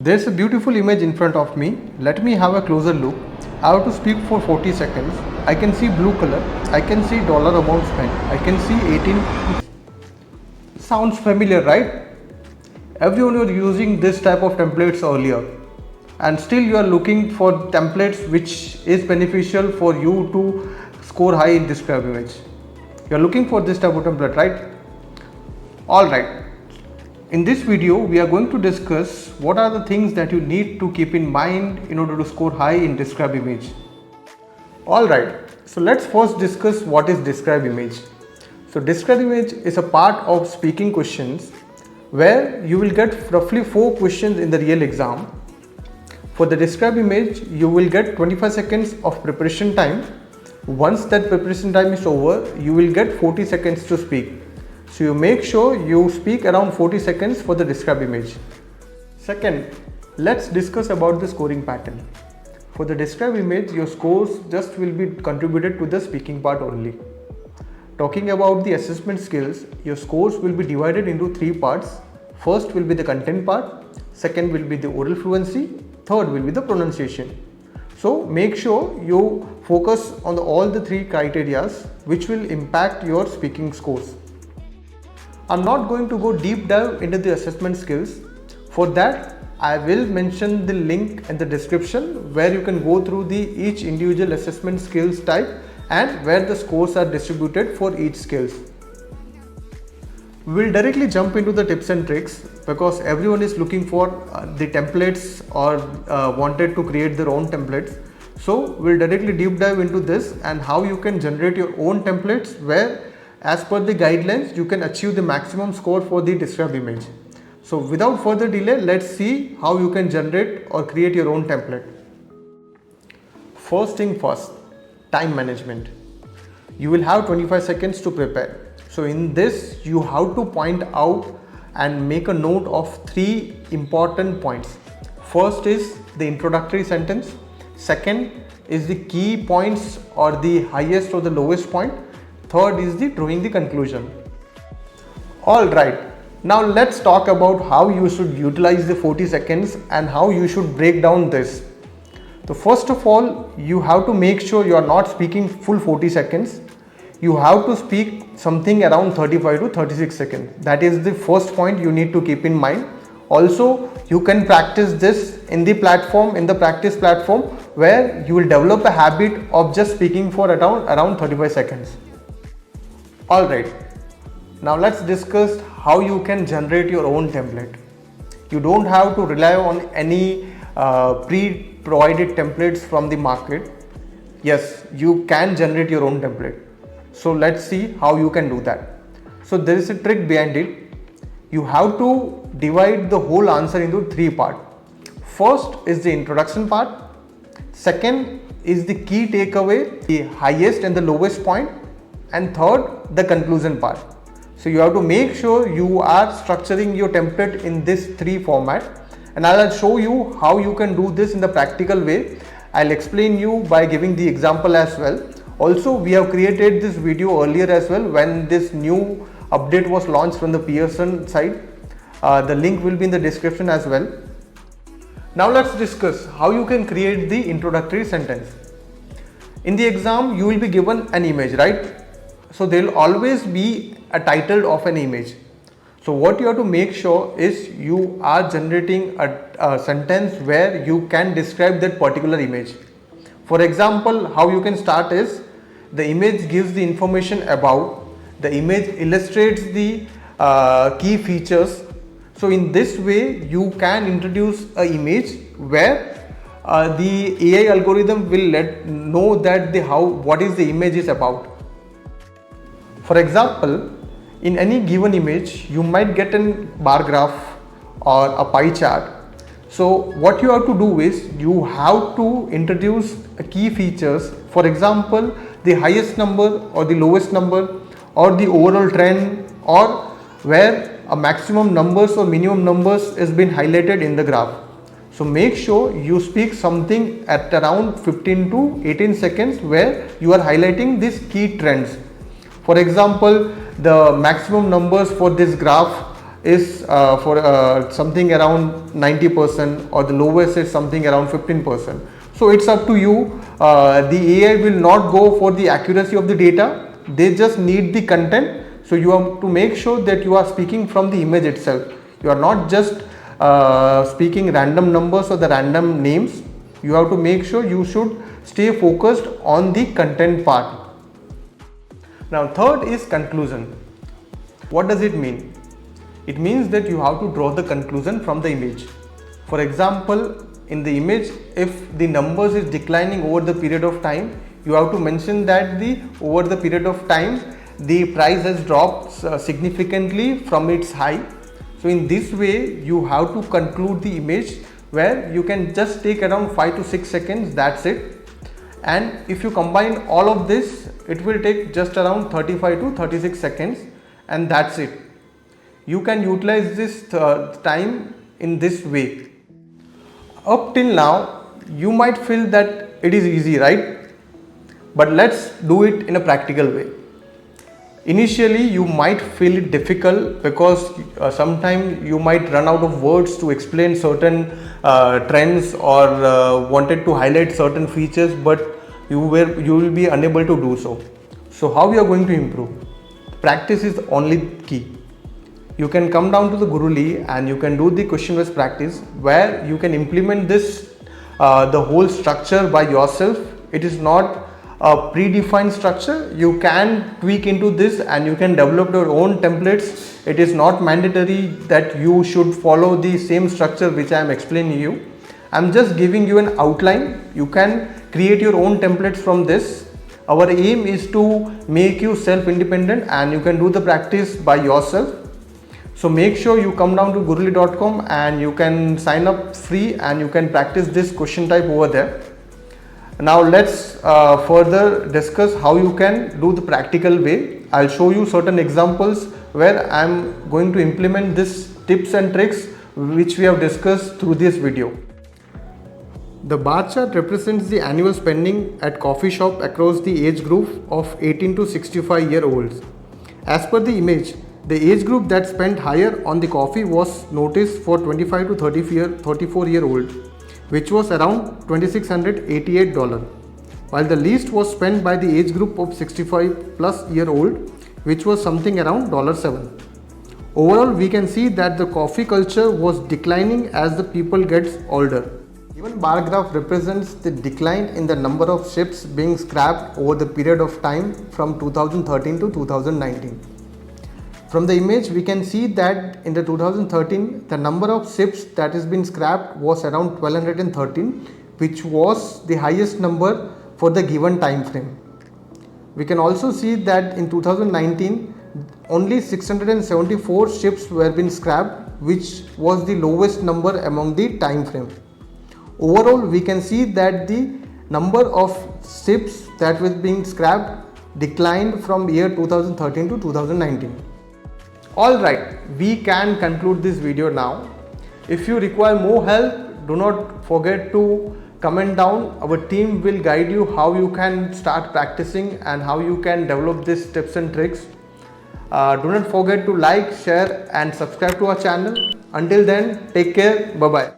There's a beautiful image in front of me. Let me have a closer look. I have to speak for 40 seconds. I can see blue color. I can see dollar amount spent. I can see 18. Sounds familiar, right? Everyone was using this type of templates earlier. And still you are looking for templates which is beneficial for you to score high in Describe Image. You are looking for this type of template, right? Alright. In this video, we are going to discuss what are the things that you need to keep in mind in order to score high in Describe Image. Alright, so let's first discuss what is Describe Image. So Describe Image is a part of speaking questions where you will get roughly 4 questions in the real exam. For the Describe Image, you will get 25 seconds of preparation time. Once that preparation time is over, you will get 40 seconds to speak. So you make sure you speak around 40 seconds for the Describe Image. Second, let's discuss about the scoring pattern. For the Describe Image, your scores just will be contributed to the speaking part only. Talking about the assessment skills, your scores will be divided into 3 parts. First will be the content part, second will be the oral fluency, third will be the pronunciation. So make sure you focus on all the 3 criteria which will impact your speaking scores. I'm not going to go deep dive into the assessment skills. For that, I will mention the link in the description where you can go through each individual assessment skills type and where the scores are distributed for each skills. We'll directly jump into the tips and tricks because everyone is looking for the templates or wanted to create their own templates. So we'll directly deep dive into this and how you can generate your own templates where as per the guidelines you can achieve the maximum score for the Describe Image. So without further delay, let's see how you can generate or create your own template. First thing first, time management. You will have 25 seconds to prepare. So in this you have to point out and make a note of 3 important points. First is the introductory sentence. Second is the key points or the highest or the lowest point. Third is drawing the conclusion. Alright, now let's talk about how you should utilize the 40 seconds and how you should break down this. So first of all, you have to make sure you are not speaking full 40 seconds. You have to speak something around 35 to 36 seconds. That is the first point you need to keep in mind. Also, you can practice this in the practice platform where you will develop a habit of just speaking for around 35 seconds. Alright, now let's discuss how you can generate your own template. You don't have to rely on any pre-provided templates from the market. Yes, you can generate your own template. So let's see how you can do that. So there is a trick behind it. You have to divide the whole answer into 3 parts. First is the introduction part. Second is the key takeaway, the highest and the lowest point. And third, the conclusion part. So you have to make sure you are structuring your template in this 3 format, and I'll show you how you can do this in the practical way. I'll explain you by giving the example as well. Also, we have created this video earlier as well when this new update was launched from the Pearson side. The link will be in the description as well. Now let's discuss how you can create the introductory sentence. In the exam, you will be given an image, right? So there will always be a title of an image. So what you have to make sure is you are generating a sentence where you can describe that particular image. For example, how you can start is the image gives the information about, the image illustrates the key features. So in this way you can introduce an image where the AI algorithm will know that what is the image is about. For example, in any given image, you might get a bar graph or a pie chart. So what you have to do is you have to introduce key features. For example, the highest number or the lowest number or the overall trend or where a maximum numbers or minimum numbers has been highlighted in the graph. So make sure you speak something at around 15 to 18 seconds where you are highlighting these key trends. For example, the maximum numbers for this graph is for something around 90% or the lowest is something around 15%. So it's up to you. The AI will not go for the accuracy of the data, they just need the content. So you have to make sure that you are speaking from the image itself. You are not just speaking random numbers or the random names. You have to make sure you should stay focused on the content part. Now third is conclusion. What does it mean? It means that you have to draw the conclusion from the image. For example, in the image, if the numbers is declining over the period of time, you have to mention that over the period of time the price has dropped significantly from its high. So in this way you have to conclude the image, where you can just take around 5 to 6 seconds, that's it. And if you combine all of this, it will take just around 35 to 36 seconds, and that's it. You can utilize this time in this way. Up till now you might feel that it is easy, right? But let's do it in a practical way. Initially you might feel it difficult because sometimes you might run out of words to explain certain trends or wanted to highlight certain features, but you will be unable to do so. So how we are going to improve? Practice is the only key. You can come down to the Gurully and you can do the question based practice, where you can implement this the whole structure by yourself. It is not a predefined structure. You can tweak into this and you can develop your own templates. It is not mandatory that you should follow the same structure which I am explaining you. I am just giving you an outline. You can create your own templates from this. Our aim is to make you self-independent and you can do the practice by yourself. So make sure you come down to gurully.com and you can sign up free and you can practice this question type over there. Now let's further discuss how you can do the practical way. I'll show you certain examples where I'm going to implement this tips and tricks which we have discussed through this video. The bar chart represents the annual spending at coffee shop across the age group of 18 to 65 year olds. As per the image, the age group that spent higher on the coffee was noticed for 25 to 34 year old, which was around $2,688, while the least was spent by the age group of 65 plus year old, which was something around $7. Overall, we can see that the coffee culture was declining as the people gets older. Given bar graph represents the decline in the number of ships being scrapped over the period of time from 2013 to 2019. From the image, we can see that in the 2013, the number of ships that has been scrapped was around 1213, which was the highest number for the given time frame. We can also see that in 2019, only 674 ships were being scrapped, which was the lowest number among the time frame. Overall, we can see that the number of ships that was being scrapped declined from year 2013 to 2019. Alright, we can conclude this video now. If you require more help, do not forget to comment down. Our team will guide you how you can start practicing and how you can develop these tips and tricks. Do not forget to like, share and subscribe to our channel. Until then, take care. Bye bye.